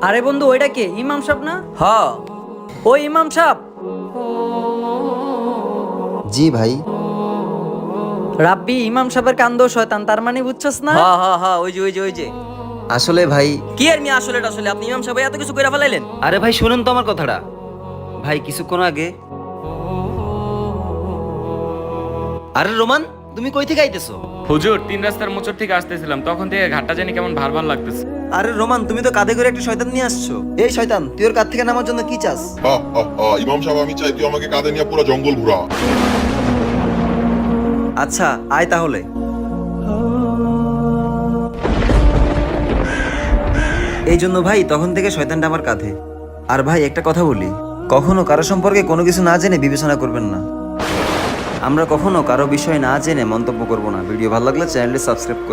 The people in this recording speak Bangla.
আরে বন্ধু, ওইটা কে? ইমাম সাহেব না? হ। ওই ইমাম সাহেব। জি ভাই। রাব্বি, ইমাম সাহেবের কান্দ শয়তান, তার মানে বুঝছস না? হ হ হ, ওই যে আসলে ভাই, কি আর মি আসলে আপনি ইমাম সাহেব এত কিছু কইরা ফেলাইলেন? আরে ভাই শুনুন তো আমার কথাটা। ভাই কিছুক্ষণ আগে, আরে রোমান, তুমি কই থেকে আইতেছো? হুজুর, 3 রাস্তার মোচড় থেকে আসতেছিলাম, তখন থেকে ঘাটটা জানি কেমন ভার ভার লাগতেছে। আরে রোমান, তুমি তো কাঁধে করে একটা শয়তান নিয়ে আসছো। এই শয়তান, তুই ওর কাছ থেকে নামার জন্য কি চাস? ইমাম সাহেব, আমি চাই তুই আমাকে কাঁধে নিয়ে পুরো জঙ্গল ঘুরা। আচ্ছা আয় তাহলে। এই জন্য ভাই তখন থেকে শয়তানটা আমার কাঁধে। আর ভাই একটা কথা বলি, কখনো কারো সম্পর্কে কোনো কিছু না জেনে বিবেচনা করবেন না। আমরা কখনো কারো বিষয় না জেনে মন্তব্য করব না। ভিডিও ভালো লাগলে চ্যানেলটি সাবস্ক্রাইব করুন।